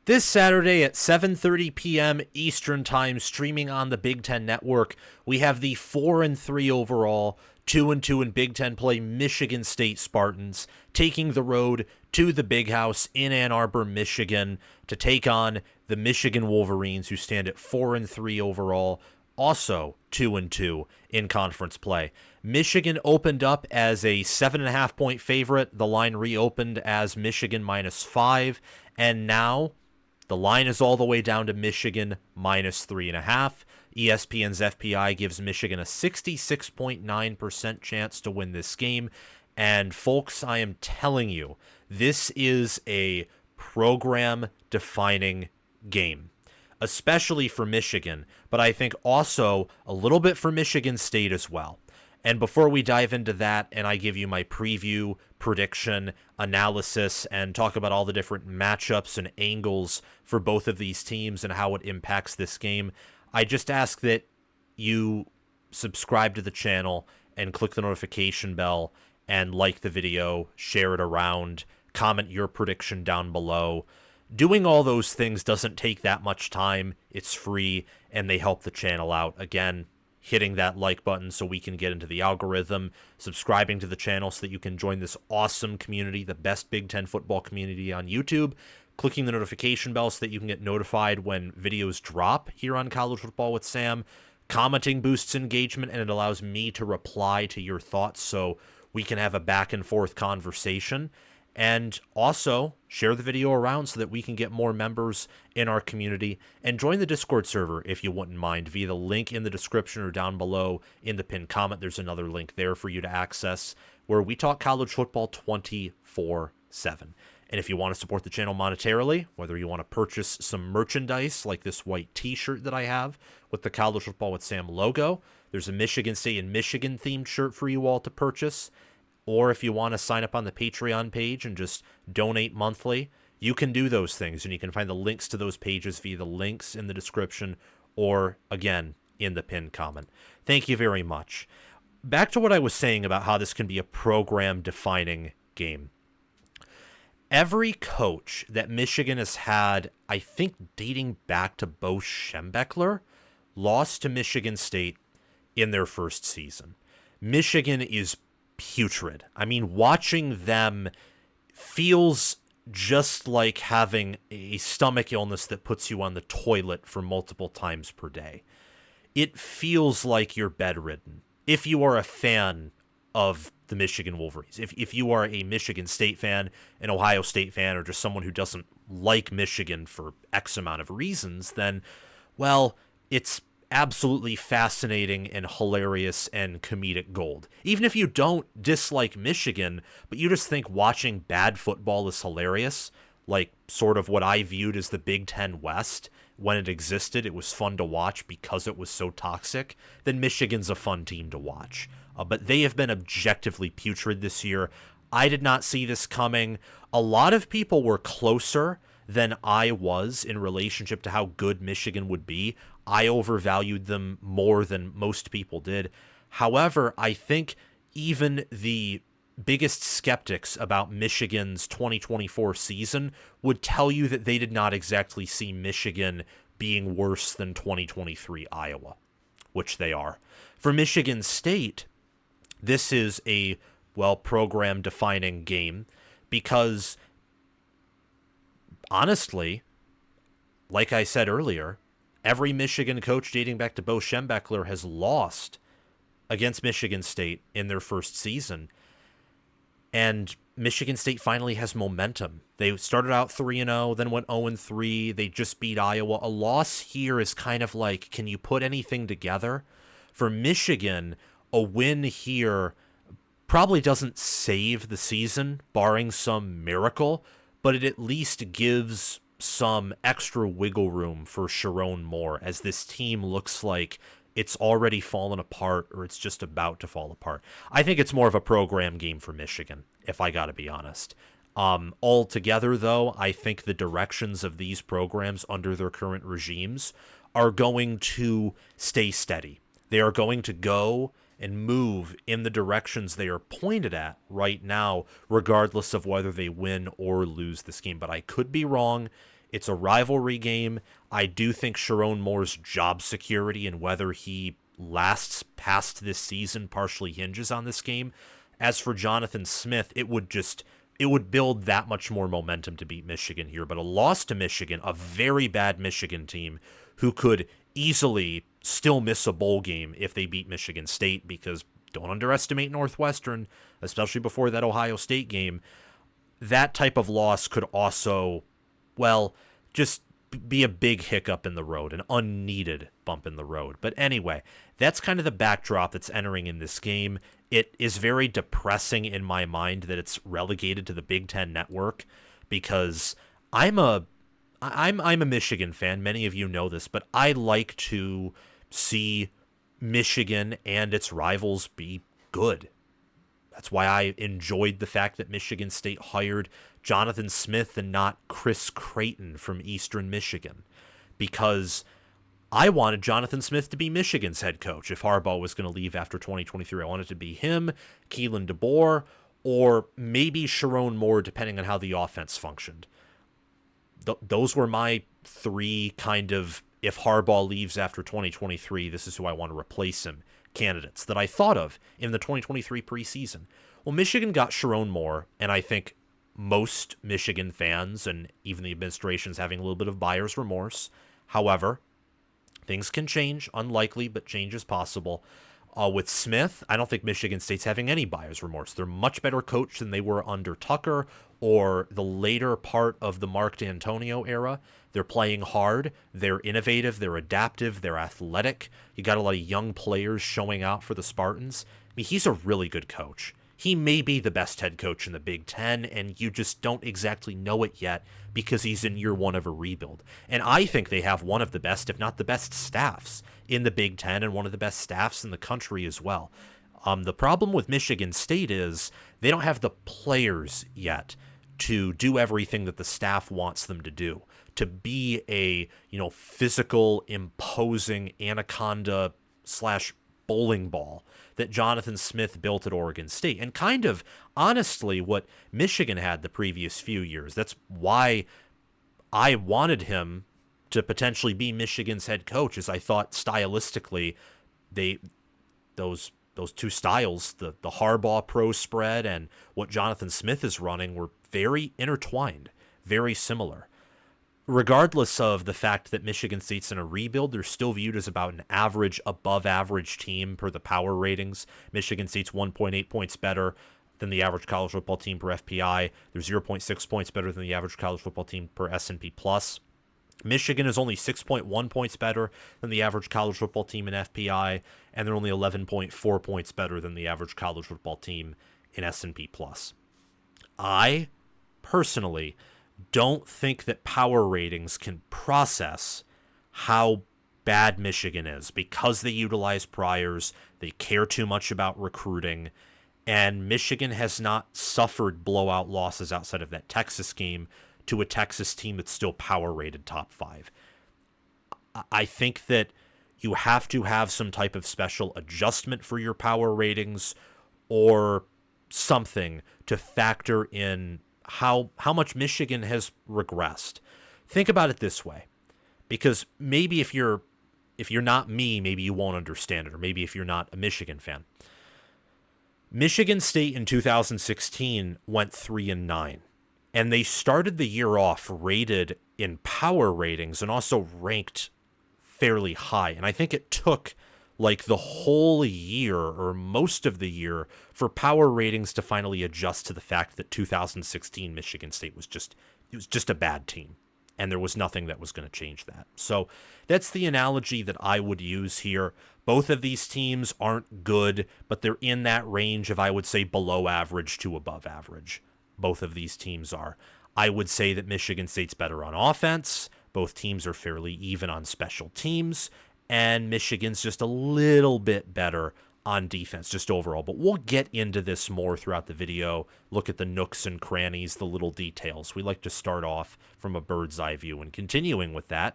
This Saturday at 7:30 p.m. Eastern Time, streaming on the Big Ten Network, we have the 4-3 overall, 2-2 in Big Ten play Michigan State Spartans taking the road to the Big House in Ann Arbor, Michigan, to take on the Michigan Wolverines, who stand at 4-3 overall, also 2-2 in conference play. Michigan opened up as a 7.5-point favorite. The line reopened as Michigan -5, and now the line is all the way down to Michigan -3.5. ESPN's FPI gives Michigan a 66.9% chance to win this game. And folks, I am telling you, this is a program-defining game, especially for Michigan, but I think also a little bit for Michigan State as well. And before we dive into that and I give you my preview, prediction, analysis, and talk about all the different matchups and angles for both of these teams and how it impacts this game, I just ask that you subscribe to the channel and click the notification bell and like the video, share it around, comment your prediction down below. Doing all those things doesn't take that much time. It's free, and they help the channel out. Again, hitting that like button so we can get into the algorithm, subscribing to the channel so that you can join this awesome community, the best Big Ten football community on YouTube, clicking the notification bell so that you can get notified when videos drop here on College Football with Sam. Commenting boosts engagement, and it allows me to reply to your thoughts so we can have a back and forth conversation. And also, share the video around so that we can get more members in our community. And join the Discord server, if you wouldn't mind, via the link in the description or down below in the pinned comment. There's another link there for you to access, where we talk college football 24/7. And if you want to support the channel monetarily, whether you want to purchase some merchandise like this white t-shirt that I have with the College Football with Sam logo, there's a Michigan State and Michigan themed shirt for you all to purchase. Or if you want to sign up on the Patreon page and just donate monthly, you can do those things. And you can find the links to those pages via the links in the description or, again, in the pinned comment. Thank you very much. Back to what I was saying about how this can be a program-defining game. Every coach that Michigan has had, I think dating back to Bo Schembechler, lost to Michigan State in their first season. Michigan is putrid. I mean, watching them feels just like having a stomach illness that puts you on the toilet for multiple times per day. It feels like you're bedridden. If you are a fan of the Michigan Wolverines, if you are a Michigan State fan, an Ohio State fan, or just someone who doesn't like Michigan for X amount of reasons, then, well, it's absolutely fascinating and hilarious and comedic gold. Even if you don't dislike Michigan, but you just think watching bad football is hilarious, like sort of what I viewed as the Big Ten West when it existed, it was fun to watch because it was so toxic, then Michigan's a fun team to watch. But they have been objectively putrid this year. I did not see this coming. A lot of people were closer than I was in relationship to how good Michigan would be. I overvalued them more than most people did. However, I think even the biggest skeptics about Michigan's 2024 season would tell you that they did not exactly see Michigan being worse than 2023 Iowa, which they are. For Michigan State, this is a, well, program-defining game because, honestly, like I said earlier, every Michigan coach dating back to Bo Schembechler has lost against Michigan State in their first season. And Michigan State finally has momentum. They started out 3-0, then went 0-3. They just beat Iowa. A loss here is kind of like, can you put anything together? For Michigan, a win here probably doesn't save the season, barring some miracle, but it at least gives some extra wiggle room for Sharon Moore, as this team looks like it's already fallen apart or it's just about to fall apart. I think it's more of a program game for Michigan, if I gotta be honest. Altogether, though, I think the directions of these programs under their current regimes are going to stay steady. They are going to go and move in the directions they are pointed at right now, regardless of whether they win or lose this game. But I could be wrong. It's a rivalry game. I do think Sharon Moore's job security and whether he lasts past this season partially hinges on this game. As for Jonathan Smith, it would build that much more momentum to beat Michigan here. But a loss to Michigan, a very bad Michigan team who could easily still miss a bowl game if they beat Michigan State, because don't underestimate Northwestern, especially before that Ohio State game. That type of loss could also, well, just be a big hiccup in the road, an unneeded bump in the road. But anyway, that's kind of the backdrop that's entering in this game. It is very depressing in my mind that it's relegated to the Big Ten Network, because I'm a Michigan fan. Many of you know this, but I like to see Michigan and its rivals be good. That's why I enjoyed the fact that Michigan State hired Jonathan Smith and not Chris Creighton from Eastern Michigan, because I wanted Jonathan Smith to be Michigan's head coach. If Harbaugh was going to leave after 2023, I wanted it to be him, Keelan DeBoer, or maybe Sharon Moore, depending on how the offense functioned. Those were my three kind of, if Harbaugh leaves after 2023, this is who I want to replace him, candidates that I thought of in the 2023 preseason. Well, Michigan got Sharon Moore, and I think most Michigan fans and even the administration's having a little bit of buyer's remorse. However, things can change, unlikely, but change is possible. With Smith, I don't think Michigan State's having any buyer's remorse. They're much better coached than they were under Tucker or the later part of the Mark D'Antonio era. They're playing hard. They're innovative. They're adaptive. They're athletic. You got a lot of young players showing out for the Spartans. I mean, he's a really good coach. He may be the best head coach in the Big Ten, and you just don't exactly know it yet because he's in year one of a rebuild. And I think they have one of the best, if not the best, staffs in the Big Ten, and one of the best staffs in the country as well. The problem with Michigan State is they don't have the players yet to do everything that the staff wants them to do, to be a, physical, imposing anaconda / bowling ball that Jonathan Smith built at Oregon State, and kind of honestly what Michigan had the previous few years. That's why I wanted him to potentially be Michigan's head coach, as I thought stylistically those two styles, the Harbaugh pro spread and what Jonathan Smith is running, were very intertwined, very similar. Regardless of the fact that Michigan State's in a rebuild, they're still viewed as about an average, above average team per the power ratings. Michigan State's 1.8 points better than the average college football team per FPI. They're 0.6 points better than the average college football team per S&P+. Michigan is only 6.1 points better than the average college football team in FPI, and they're only 11.4 points better than the average college football team in S&P+. I, personally, don't think that power ratings can process how bad Michigan is, because they utilize priors, they care too much about recruiting, and Michigan has not suffered blowout losses outside of that Texas game to a Texas team that's still power rated top 5. I think that you have to have some type of special adjustment for your power ratings or something to factor in how much Michigan has regressed. Think about it this way, because maybe if you're not me, maybe you won't understand it, or maybe if you're not a Michigan fan. Michigan State in 2016 went 3-9, and they started the year off rated in power ratings and also ranked fairly high. And I think it took like the whole year or most of the year for power ratings to finally adjust to the fact that 2016 Michigan State was just a bad team, and there was nothing that was going to change that. So that's the analogy that I would use here. Both of these teams aren't good, but they're in that range of, I would say, below average to above average. Both of these teams are. I would say that Michigan State's better on offense. Both teams are fairly even on special teams, and Michigan's just a little bit better on defense, just overall. But we'll get into this more throughout the video, look at the nooks and crannies, the little details. We like to start off from a bird's eye view, and continuing with that,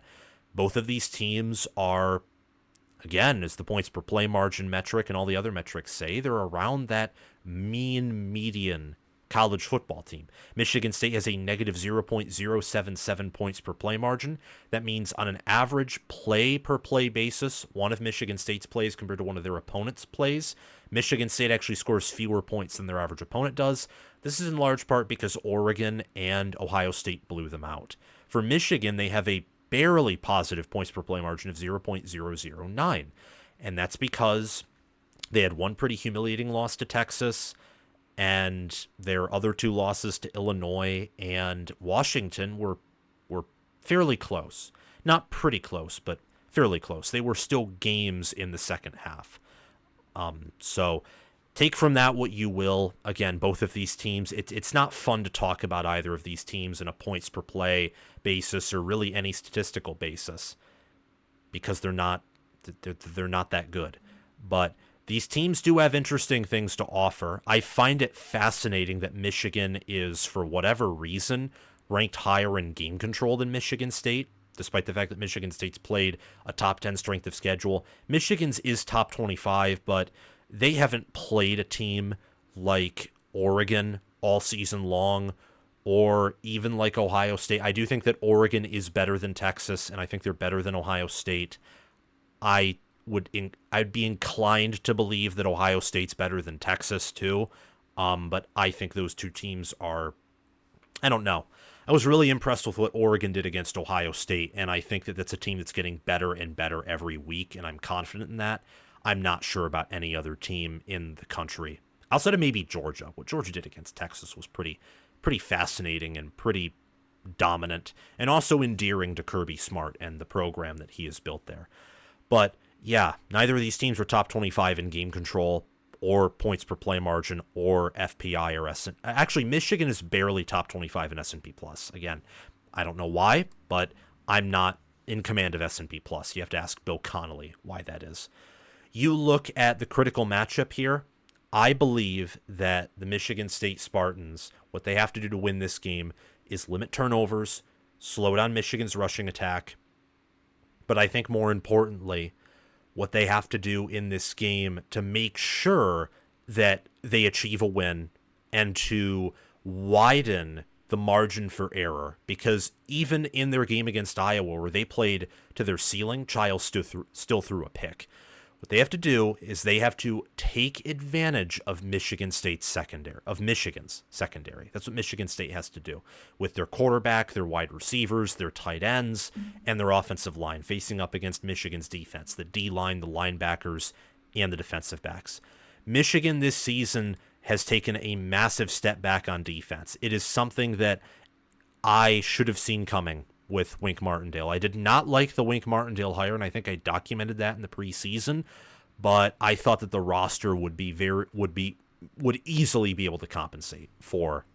both of these teams are, again, as the points per play margin metric and all the other metrics say, they're around that mean median college football team. Michigan State has a negative 0.077 points per play margin. That means on an average play-per-play basis, one of Michigan State's plays compared to one of their opponent's plays, Michigan State actually scores fewer points than their average opponent does. This is in large part because Oregon and Ohio State blew them out. For Michigan, they have a barely positive points per play margin of 0.009, and that's because they had one pretty humiliating loss to Texas, and their other two losses to Illinois and Washington were fairly close. Not pretty close, but fairly close. They were still games in the second half. So take from that what you will. Again, both of these teams, it's not fun to talk about either of these teams in a points per play basis or really any statistical basis because they're not that good. But these teams do have interesting things to offer. I find it fascinating that Michigan is, for whatever reason, ranked higher in game control than Michigan State, despite the fact that Michigan State's played a top 10 strength of schedule. Michigan's is top 25, but they haven't played a team like Oregon all season long, or even like Ohio State. I do think that Oregon is better than Texas, and I think they're better than Ohio State. I'd be inclined to believe that Ohio State's better than Texas too, but I think those two teams are, I don't know. I was really impressed with what Oregon did against Ohio State, and I think that that's a team that's getting better and better every week, and I'm confident in that. I'm not sure about any other team in the country. Outside of maybe Georgia. What Georgia did against Texas was pretty fascinating and pretty dominant, and also endearing to Kirby Smart and the program that he has built there. But yeah, neither of these teams were top 25 in game control or points per play margin or FPI or S&P. Actually, Michigan is barely top 25 in S&P Plus. Again, I don't know why, but I'm not in command of S&P Plus. You have to ask Bill Connolly why that is. You look at the critical matchup here. I believe that the Michigan State Spartans, what they have to do to win this game is limit turnovers, slow down Michigan's rushing attack. But I think more importantly, what they have to do in this game to make sure that they achieve a win and to widen the margin for error. Because even in their game against Iowa, where they played to their ceiling, Chiles still threw a pick. What they have to do is they have to take advantage of Michigan's secondary. That's what Michigan State has to do with their quarterback, their wide receivers, their tight ends, and their offensive line facing up against Michigan's defense, the D-line, the linebackers, and the defensive backs. Michigan this season has taken a massive step back on defense. It is something that I should have seen coming with Wink Martindale. I did not like the Wink Martindale hire, and I think I documented that in the preseason, but I thought that the roster would easily be able to compensate for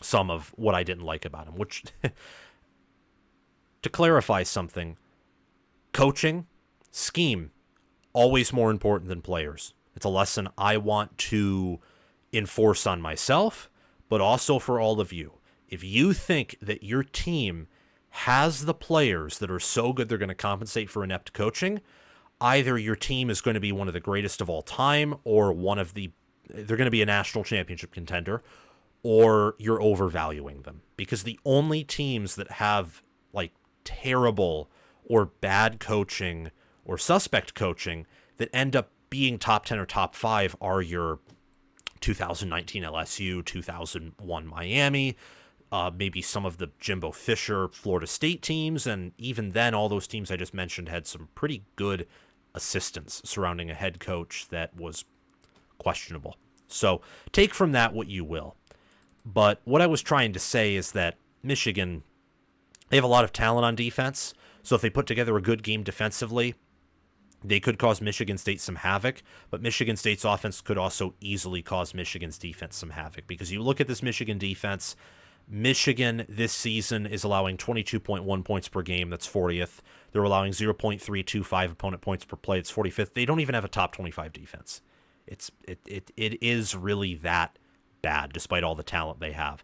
some of what I didn't like about him, which to clarify something, coaching, scheme, always more important than players. It's a lesson I want to enforce on myself, but also for all of you. If you think that your team has the players that are so good they're going to compensate for inept coaching, either your team is going to be one of the greatest of all time, or they're going to be a national championship contender, or you're overvaluing them. Because the only teams that have like terrible or bad coaching or suspect coaching that end up being top 10 or top 5 are your 2019 LSU, 2001 Miami, maybe some of the Jimbo Fisher Florida State teams, and even then, all those teams I just mentioned had some pretty good assistants surrounding a head coach that was questionable. So take from that what you will. But what I was trying to say is that Michigan, they have a lot of talent on defense, so if they put together a good game defensively, they could cause Michigan State some havoc, but Michigan State's offense could also easily cause Michigan's defense some havoc, because you look at this Michigan defense. Michigan this season is allowing 22.1 points per game. That's 40th. They're allowing 0.325 opponent points per play. It's 45th. They don't even have a top 25 defense. It is really that bad, despite all the talent they have.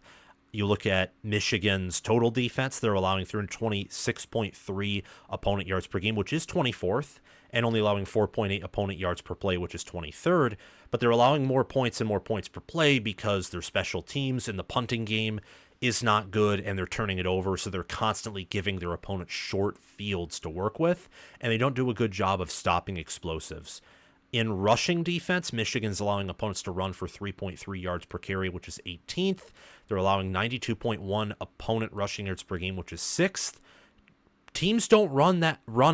You look at Michigan's total defense, they're allowing 326.3 opponent yards per game, which is 24th, and only allowing 4.8 opponent yards per play, which is 23rd. But they're allowing more points and more points per play because their special teams in the punting game is not good, and they're turning it over, so they're constantly giving their opponents short fields to work with, and they don't do a good job of stopping explosives. In rushing defense, Michigan's allowing opponents to run for 3.3 yards per carry, which is 18th. They're allowing 92.1 opponent rushing yards per game, which is 6th. Teams don't run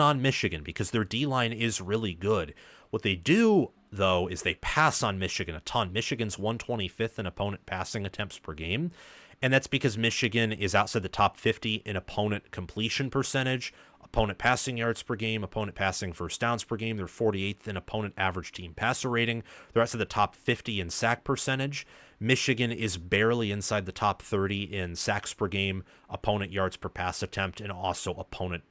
on Michigan because their D-line is really good. What they do, though, is they pass on Michigan a ton. Michigan's 125th in opponent passing attempts per game, and that's because Michigan is outside the top 50 in opponent completion percentage, opponent passing yards per game, opponent passing first downs per game. They're 48th in opponent average team passer rating. They're outside the top 50 in sack percentage. Michigan is barely inside the top 30 in sacks per game, opponent yards per pass attempt, and also opponent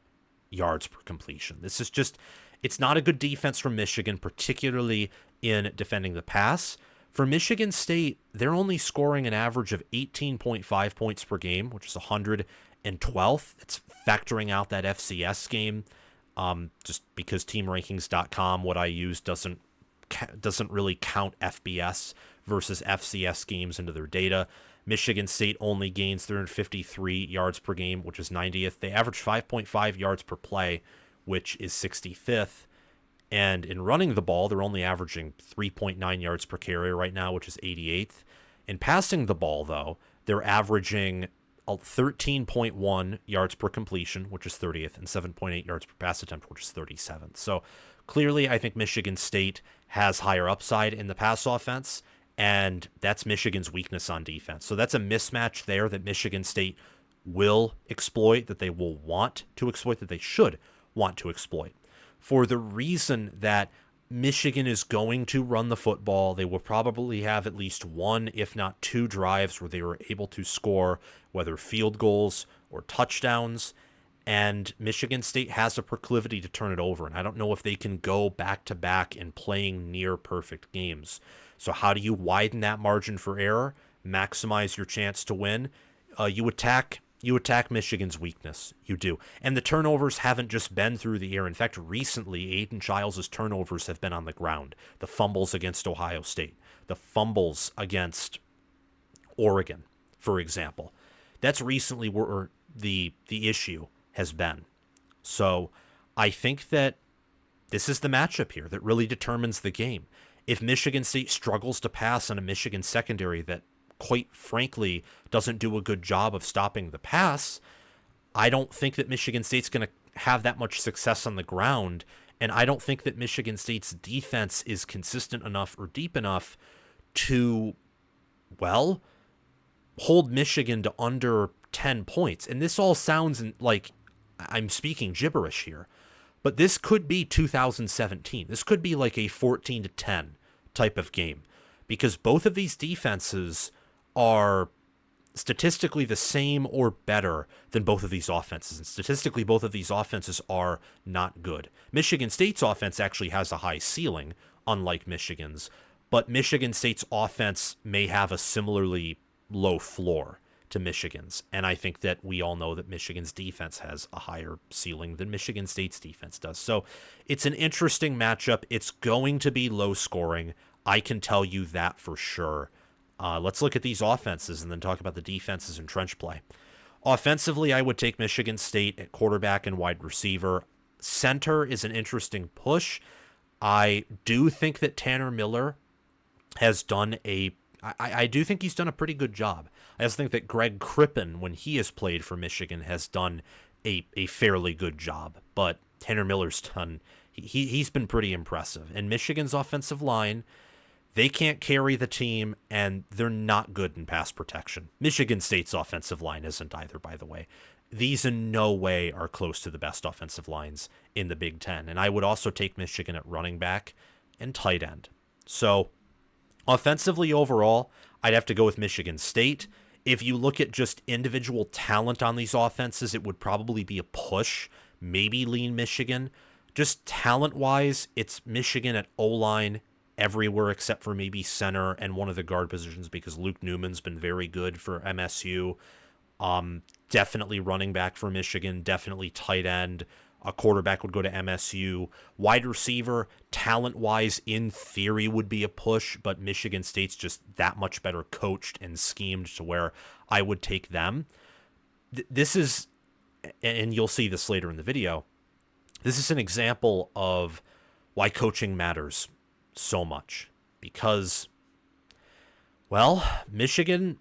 yards per completion. This is just, it's not a good defense from Michigan, particularly in defending the pass. For Michigan State, they're only scoring an average of 18.5 points per game, which is 112th. It's factoring out that FCS game, just because TeamRankings.com, what I use, doesn't really count FBS versus FCS games into their data. Michigan State only gains 353 yards per game, which is 90th. They average 5.5 yards per play, which is 65th. And in running the ball, they're only averaging 3.9 yards per carry right now, which is 88th. In passing the ball, though, they're averaging 13.1 yards per completion, which is 30th, and 7.8 yards per pass attempt, which is 37th. So clearly, I think Michigan State has higher upside in the pass offense, and that's Michigan's weakness on defense. So that's a mismatch there that Michigan State will exploit, that they will want to exploit, that they should want to exploit. For the reason that Michigan is going to run the football, they will probably have at least one, if not two drives where they were able to score, whether field goals or touchdowns, and Michigan State has a proclivity to turn it over, and I don't know if they can go back-to-back in playing near-perfect games. So how do you widen that margin for error, maximize your chance to win? You attack Michigan's weakness. You do. And the turnovers haven't just been through the air. In fact, recently, Aiden Childs' turnovers have been on the ground. The fumbles against Ohio State, the fumbles against Oregon, for example. That's recently where the issue has been. So I think that this is the matchup here that really determines the game. If Michigan State struggles to pass on a Michigan secondary that, quite frankly, doesn't do a good job of stopping the pass, I don't think that Michigan State's going to have that much success on the ground, and I don't think that Michigan State's defense is consistent enough or deep enough to, well, hold Michigan to under 10 points. And this all sounds like I'm speaking gibberish here, but this could be 2017. This could be like a 14-10 type of game, because both of these defenses are statistically the same or better than both of these offenses. And statistically, both of these offenses are not good. Michigan State's offense actually has a high ceiling, unlike Michigan's, but Michigan State's offense may have a similarly low floor to Michigan's. And I think that we all know that Michigan's defense has a higher ceiling than Michigan State's defense does. So it's an interesting matchup. It's going to be low scoring. I can tell you that for sure. Let's look at these offenses and then talk about the defenses and trench play. Offensively, I would take Michigan State at quarterback and wide receiver. Center is an interesting push. I do think that Tanner Miller has done I do think he's done a pretty good job. I also think that Greg Crippen, when he has played for Michigan, has done a fairly good job. But Tanner Miller's done, he's been pretty impressive. And Michigan's offensive line, they can't carry the team, and they're not good in pass protection. Michigan State's offensive line isn't either, by the way. These in no way are close to the best offensive lines in the Big Ten. And I would also take Michigan at running back and tight end. So offensively overall, I'd have to go with Michigan State. If you look at just individual talent on these offenses, it would probably be a push, maybe lean Michigan. Just talent-wise, it's Michigan at O-line everywhere except for maybe center and one of the guard positions because Luke Newman's been very good for MSU. Definitely running back for Michigan, definitely tight end. A quarterback would go to MSU. Wide receiver, talent-wise, in theory, would be a push, but Michigan State's just that much better coached and schemed to where I would take them. This is, and you'll see this later in the video, this is an example of why coaching matters so much. Because, well, Michigan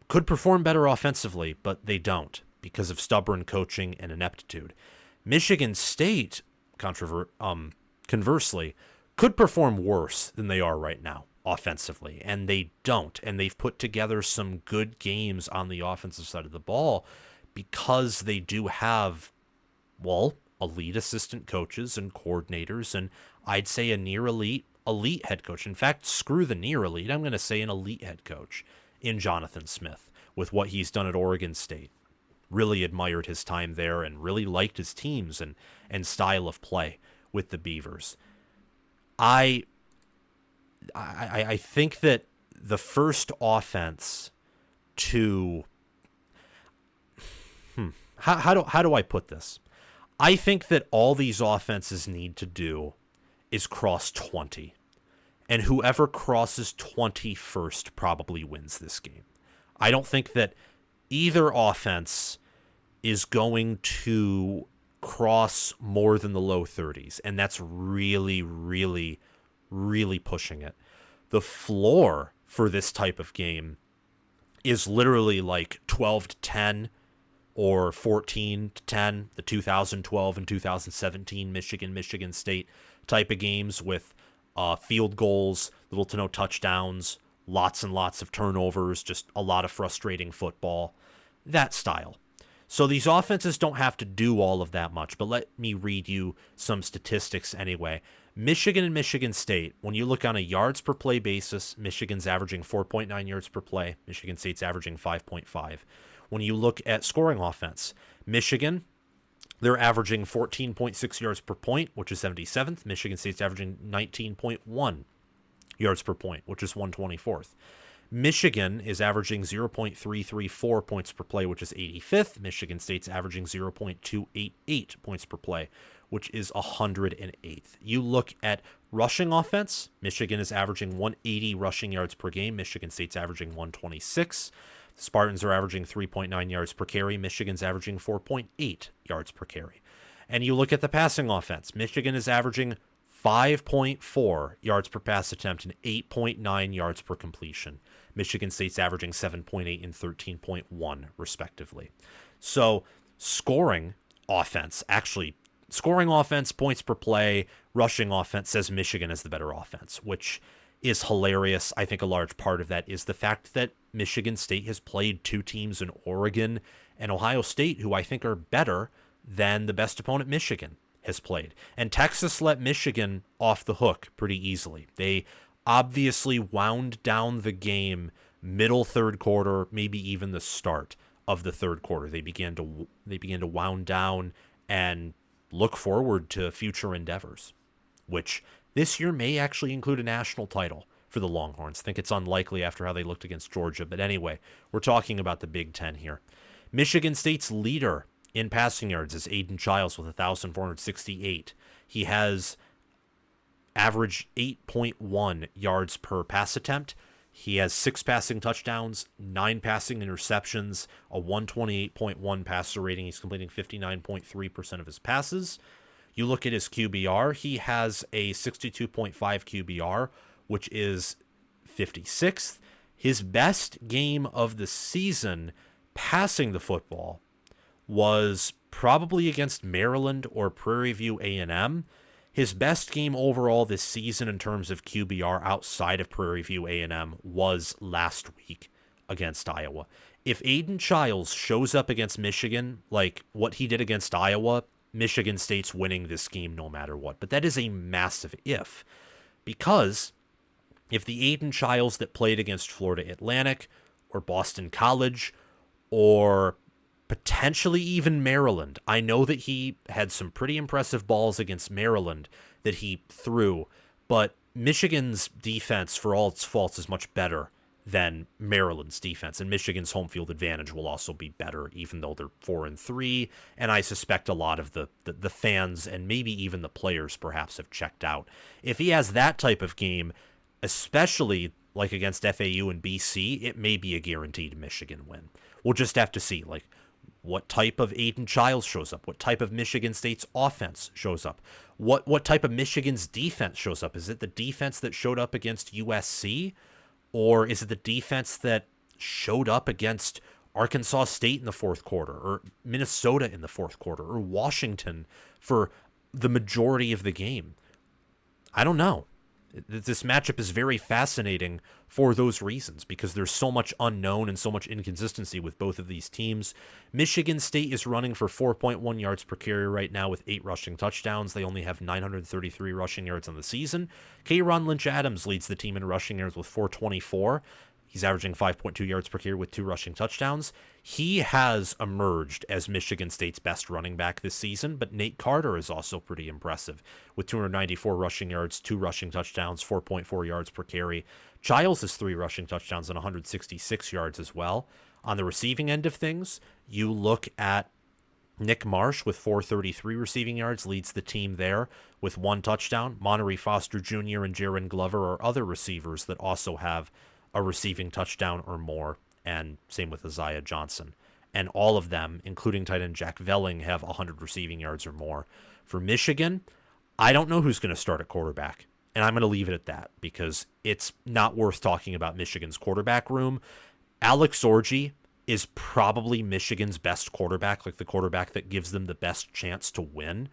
could perform better offensively, but they don't because of stubborn coaching and ineptitude. Michigan State, conversely, could perform worse than they are right now offensively, and they don't. And they've put together some good games on the offensive side of the ball because they do have, well, elite assistant coaches and coordinators, and I'd say a near elite head coach. In fact, screw the near elite. I'm going to say an elite head coach in Jonathan Smith with what he's done at Oregon State. Really admired his time there and really liked his teams and style of play with the Beavers. I think that the first offense to how do I put this? I think that all these offenses need to do is cross 20. And whoever crosses 20 first probably wins this game. I don't think that either offense is going to cross more than the low 30s, and that's really, really, really pushing it. The floor for this type of game is literally like 12-10 or 14-10, the 2012 and 2017 Michigan State type of games with field goals, little to no touchdowns, lots and lots of turnovers, just a lot of frustrating football, that style. So these offenses don't have to do all of that much, but let me read you some statistics anyway. Michigan and Michigan State, when you look on a yards per play basis, Michigan's averaging 4.9 yards per play. Michigan State's averaging 5.5. When you look at scoring offense, Michigan, they're averaging 14.6 yards per point, which is 77th. Michigan State's averaging 19.1 yards per point, which is 124th. Michigan is averaging 0.334 points per play, which is 85th. Michigan State's averaging 0.288 points per play, which is 108th. You look at rushing offense, Michigan is averaging 180 rushing yards per game. Michigan State's averaging 126. The Spartans are averaging 3.9 yards per carry. Michigan's averaging 4.8 yards per carry. And you look at the passing offense, Michigan is averaging 5.4 yards per pass attempt and 8.9 yards per completion. Michigan State's averaging 7.8 and 13.1, respectively. So scoring offense, points per play, rushing offense says Michigan is the better offense, which is hilarious. I think a large part of that is the fact that Michigan State has played two teams in Oregon and Ohio State who I think are better than the best opponent Michigan has played. And Texas let Michigan off the hook pretty easily. They obviously wound down the game middle third quarter, maybe even the start of the third quarter. They began to wound down and look forward to future endeavors, which this year may actually include a national title for the Longhorns. I think it's unlikely after how they looked against Georgia. But anyway, we're talking about the Big Ten here. Michigan State's leader in passing yards is Aiden Childs with 1,468. He has averaged 8.1 yards per pass attempt. He has 6 passing touchdowns, 9 passing interceptions, a 128.1 passer rating. He's completing 59.3% of his passes. You look at his QBR, he has a 62.5 QBR, which is 56th. His best game of the season passing the football was probably against Maryland or Prairie View A&M. His best game overall this season in terms of QBR outside of Prairie View A&M was last week against Iowa. If Aiden Childs shows up against Michigan like what he did against Iowa, Michigan State's winning this game no matter what. But that is a massive if, because if the Aiden Childs that played against Florida Atlantic or Boston College or potentially even Maryland. I know that he had some pretty impressive balls against Maryland that he threw, but Michigan's defense, for all its faults, is much better than Maryland's defense, and Michigan's home field advantage will also be better, even though they're 4-3. And I suspect a lot of the fans and maybe even the players perhaps have checked out. If he has that type of game, especially like against FAU and BC, it may be a guaranteed Michigan win. We'll just have to see, like, what type of Aiden Childs shows up, what type of Michigan State's offense shows up, what type of Michigan's defense shows up. Is it the defense that showed up against USC? Or is it the defense that showed up against Arkansas State in the fourth quarter, or Minnesota in the fourth quarter, or Washington for the majority of the game? I don't know. This matchup is very fascinating for those reasons, because there's so much unknown and so much inconsistency with both of these teams. Michigan State is running for 4.1 yards per carry right now with 8 rushing touchdowns. They only have 933 rushing yards on the season. K'Ron Lynch-Adams leads the team in rushing yards with 424. He's averaging 5.2 yards per carry with 2 rushing touchdowns. He has emerged as Michigan State's best running back this season, but Nate Carter is also pretty impressive with 294 rushing yards, 2 rushing touchdowns, 4.4 yards per carry. Childs has 3 rushing touchdowns and 166 yards as well. On the receiving end of things, you look at Nick Marsh with 433 receiving yards, leads the team there with 1 touchdown. Monterey Foster Jr. and Jaron Glover are other receivers that also have a receiving touchdown or more, and same with Isaiah Johnson. And all of them, including tight end Jack Velling, have 100 receiving yards or more. For Michigan, I don't know who's going to start at quarterback, and I'm going to leave it at that because it's not worth talking about Michigan's quarterback room. Alex Orji is probably Michigan's best quarterback, like the quarterback that gives them the best chance to win,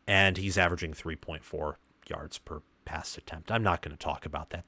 and he's averaging 3.4 yards per pass attempt. I'm not going to talk about that.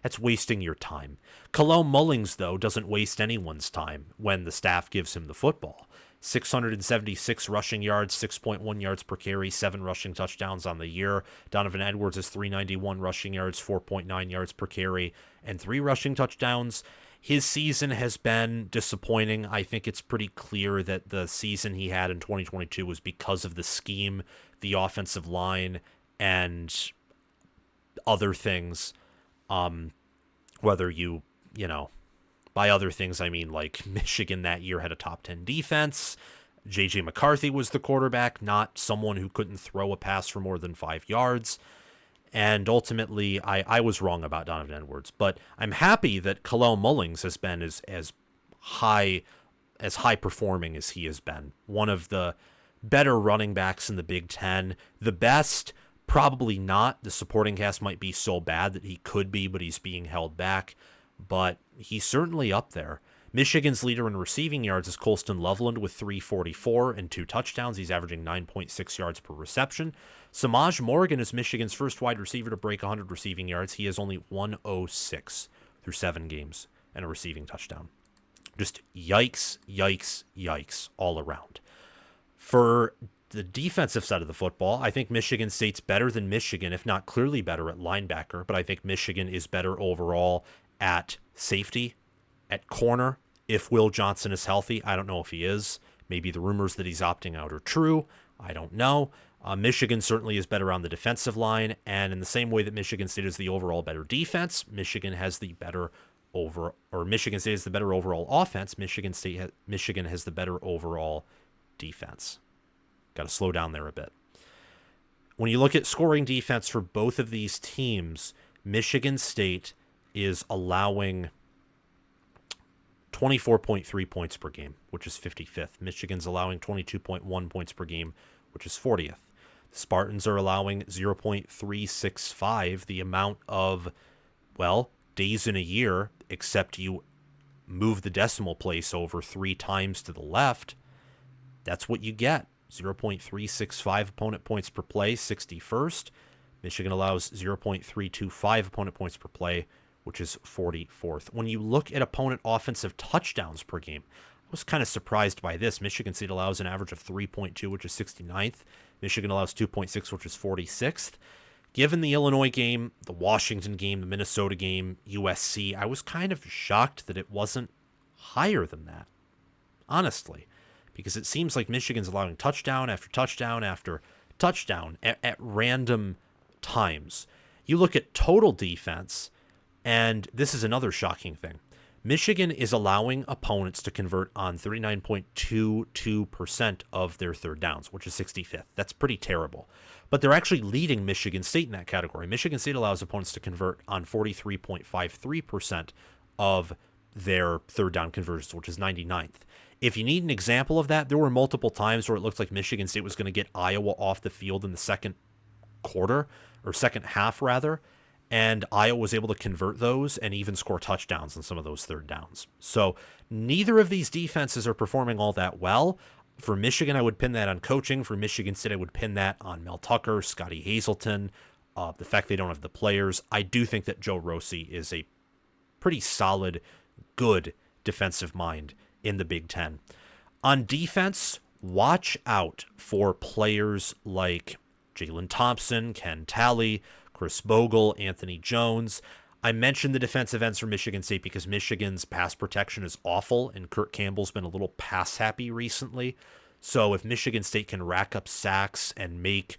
That's wasting your time. Cologne Mullings, though, doesn't waste anyone's time when the staff gives him the football. 676 rushing yards, 6.1 yards per carry, 7 rushing touchdowns on the year. Donovan Edwards is 391 rushing yards, 4.9 yards per carry, and 3 rushing touchdowns. His season has been disappointing. I think it's pretty clear that the season he had in 2022 was because of the scheme, the offensive line, and other things. Whether you know, by other things, I mean like Michigan that year had a top 10 defense. J.J. McCarthy was the quarterback, not someone who couldn't throw a pass for more than 5 yards. And ultimately, I was wrong about Donovan Edwards. But I'm happy that Cologne Mullings has been as high performing as he has been. One of the better running backs in the Big Ten. The best, probably not. The supporting cast might be so bad that he could be, but he's being held back. But he's certainly up there. Michigan's leader in receiving yards is Colston Loveland with 344 and 2 touchdowns. He's averaging 9.6 yards per reception. Samaj Morgan is Michigan's first wide receiver to break 100 receiving yards. He has only 106 through 7 games and a receiving touchdown. Just yikes, yikes, yikes all around. For the defensive side of the football, I think Michigan State's better than Michigan, if not clearly better at linebacker, but I think Michigan is better overall at safety, at corner, if Will Johnson is healthy. I don't know if he is. Maybe the rumors that he's opting out are true. I don't know. Michigan certainly is better on the defensive line, and in the same way that Michigan State is the overall better defense, Michigan has the better Michigan State is the better overall offense. Michigan has the better overall defense. Got to slow down there a bit. When you look at scoring defense for both of these teams, Michigan State is allowing 24.3 points per game, which is 55th. Michigan's allowing 22.1 points per game, which is 40th. The Spartans are allowing 0.365, the amount of, days in a year, except you move the decimal place over 3 times to the left. That's what you get. 0.365 opponent points per play, 61st. Michigan allows 0.325 opponent points per play, which is 44th. When you look at opponent offensive touchdowns per game, I was kind of surprised by this. Michigan State allows an average of 3.2, which is 69th. Michigan allows 2.6, which is 46th. Given the Illinois game, the Washington game, the Minnesota game, USC, I was kind of shocked that it wasn't higher than that, honestly, because it seems like Michigan's allowing touchdown after touchdown after touchdown at random times. You look at total defense, and this is another shocking thing. Michigan is allowing opponents to convert on 39.22% of their third downs, which is 65th. That's pretty terrible. But they're actually leading Michigan State in that category. Michigan State allows opponents to convert on 43.53% of their third down conversions, which is 99th. If you need an example of that, there were multiple times where it looked like Michigan State was going to get Iowa off the field in the second quarter, or second half rather, and Iowa was able to convert those and even score touchdowns on some of those third downs. So neither of these defenses are performing all that well. For Michigan, I would pin that on coaching. For Michigan State, I would pin that on Mel Tucker, Scotty Hazelton, the fact they don't have the players. I do think that Joe Rossi is a pretty solid, good defensive mind in the Big Ten. On defense, watch out for players like Jalen Thompson, Ken Talley, Chris Bogle, Anthony Jones. I mentioned the defensive ends for Michigan State because Michigan's pass protection is awful, and Kurt Campbell's been a little pass happy recently. So if Michigan State can rack up sacks and make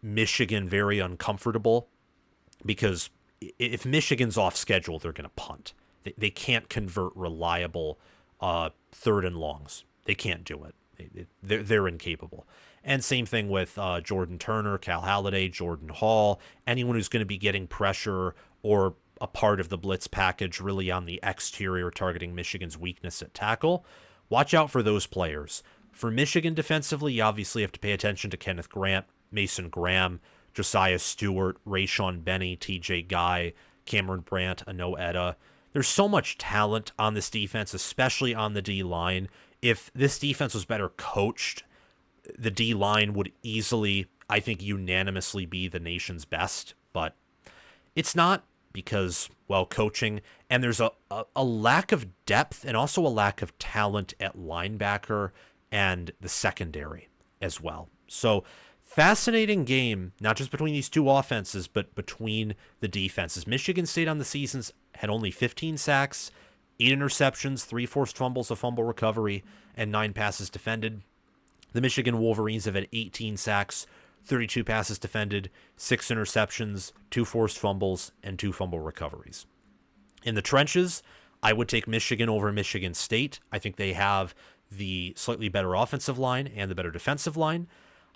Michigan very uncomfortable, because if Michigan's off schedule, they're going to punt. They can't convert reliable third and longs. They can't do it. They're incapable. And same thing with Jordan Turner, Cal Halliday, Jordan Hall, anyone who's going to be getting pressure or a part of the blitz package really on the exterior targeting Michigan's weakness at tackle. Watch out for those players. For Michigan defensively, you obviously have to pay attention to Kenneth Grant, Mason Graham, Josiah Stewart, Rayshon Benny, TJ Guy, Cameron Brandt, Ano Etta. There's so much talent on this defense, especially on the D-line. If this defense was better coached, the D-line would easily, I think, unanimously be the nation's best, but it's not because, well, coaching, and there's a lack of depth and also a lack of talent at linebacker and the secondary as well. So fascinating game, not just between these two offenses, but between the defenses. Michigan State on the seasons had only 15 sacks, 8 interceptions, 3 forced fumbles, a fumble recovery, and 9 passes defended. The Michigan Wolverines have had 18 sacks, 32 passes defended, 6 interceptions, 2 forced fumbles, and 2 fumble recoveries. In the trenches, I would take Michigan over Michigan State. I think they have the slightly better offensive line and the better defensive line.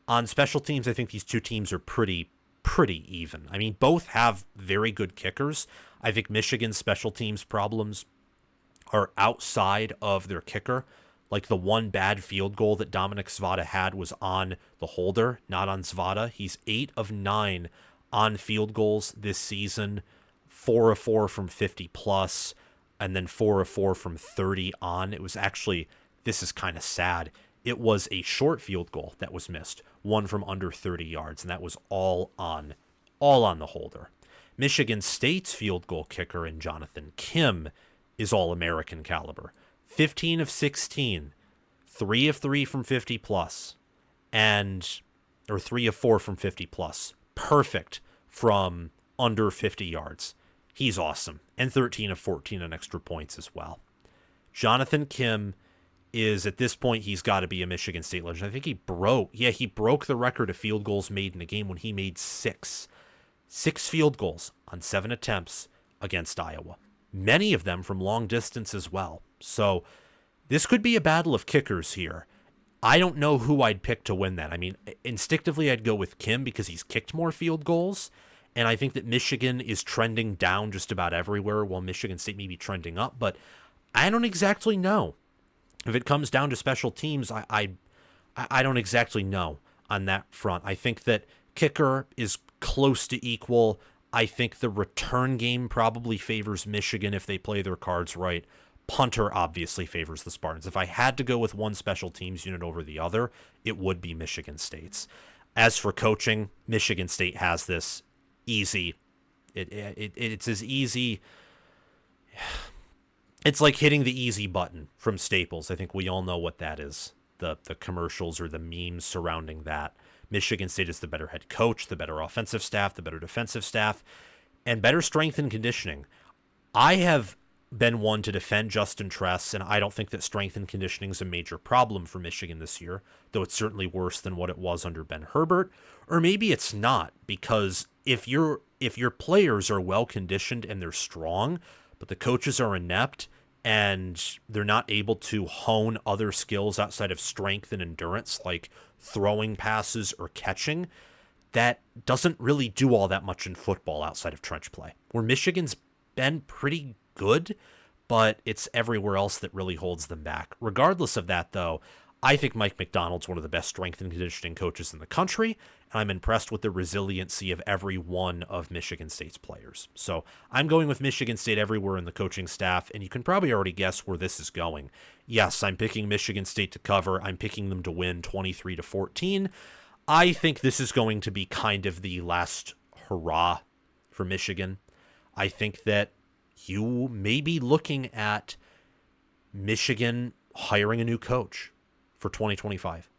On special teams, I think these two teams are pretty even. I mean, both have very good kickers. I think Michigan's special teams problems are outside of their kicker. Like the one bad field goal that Dominic Zvada had was on the holder, not on Zvada. He's 8 of 9 on field goals this season, 4 of 4 from 50 plus, and then 4 of 4 from 30 on. It was actually, this is kind of sad. It was a short field goal that was missed, one from under 30 yards, and that was all on the holder. Michigan State's field goal kicker in Jonathan Kim is all-American caliber. 15 of 16, 3 of 3 from 50 plus, or 3 of 4 from 50 plus. Perfect from under 50 yards. He's awesome. And 13 of 14 on extra points as well. Jonathan Kim is, at this point, he's got to be a Michigan State legend. I think he broke the record of field goals made in a game when he made 6. 6 field goals on 7 attempts against Iowa. Many of them from long distance as well. So this could be a battle of kickers here. I don't know who I'd pick to win that. I mean, instinctively, I'd go with Kim because he's kicked more field goals. And I think that Michigan is trending down just about everywhere, while Michigan State may be trending up. But I don't exactly know. If it comes down to special teams, I don't exactly know on that front. I think that kicker is close to equal. I think the return game probably favors Michigan if they play their cards right. Punter obviously favors the Spartans. If I had to go with one special teams unit over the other, it would be Michigan State's. As for coaching, Michigan State has this easy. It's as easy. It's like hitting the easy button from Staples. I think we all know what that is. The commercials or the memes surrounding that. Michigan State is the better head coach, the better offensive staff, the better defensive staff, and better strength and conditioning. I have been one to defend Justin Tress, and I don't think that strength and conditioning is a major problem for Michigan this year, though it's certainly worse than what it was under Ben Herbert. Or maybe it's not, because if your players are well conditioned and they're strong, but the coaches are inept and they're not able to hone other skills outside of strength and endurance, like throwing passes or catching, that doesn't really do all that much in football outside of trench play. Where Michigan's been pretty good, but it's everywhere else that really holds them back. Regardless of that, though, I think Mike Macdonald's one of the best strength and conditioning coaches in the country, and I'm impressed with the resiliency of every one of Michigan State's players. So I'm going with Michigan State everywhere in the coaching staff, and you can probably already guess where this is going. Yes, I'm picking Michigan State to cover. I'm picking them to win 23-14. I think this is going to be kind of the last hurrah for Michigan. I think that you may be looking at Michigan hiring a new coach for 2025.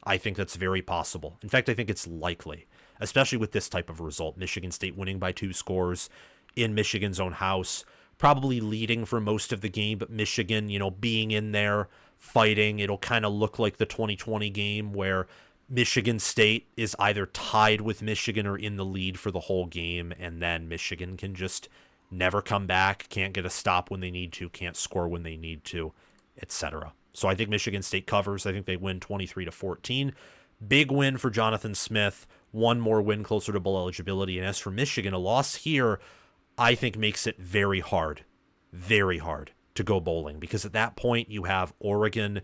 I think that's very possible. In fact, I think it's likely, especially with this type of result. Michigan State winning by 2 scores in Michigan's own house, probably leading for most of the game, but Michigan, being in there, fighting, it'll kind of look like the 2020 game where Michigan State is either tied with Michigan or in the lead for the whole game, and then Michigan can just never come back, can't get a stop when they need to, can't score when they need to, etc. So I think Michigan State covers. I think they win 23-14. Big win for Jonathan Smith. One more win closer to bowl eligibility. And as for Michigan, a loss here, I think makes it very hard to go bowling, because at that point you have Oregon,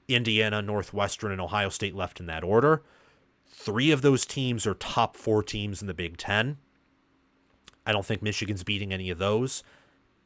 Indiana, Northwestern, and Ohio State left in that order. 3 of those teams are top 4 teams in the Big Ten. I don't think Michigan's beating any of those,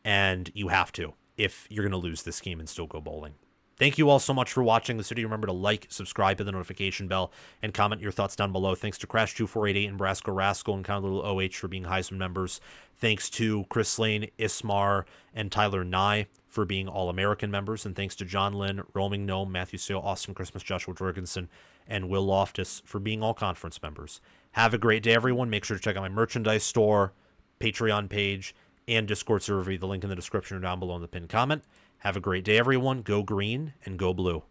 and you have to if you're going to lose this game and still go bowling. Thank you all so much for watching this video. Remember to like, subscribe, hit the notification bell, and comment your thoughts down below. Thanks to Crash2488 and Brasco Rascal and Kind of Little OH for being Heisman members. Thanks to Chris Lane, Ismar, and Tyler Nye for being All-American members. And thanks to John Lynn, Roaming Gnome, Matthew Sale, Austin Christmas, Joshua Jorgensen, and Will Loftus for being All-Conference members. Have a great day, everyone. Make sure to check out my merchandise store, Patreon page, and Discord server via the link in the description or down below in the pinned comment. Have a great day, everyone. Go green and go blue.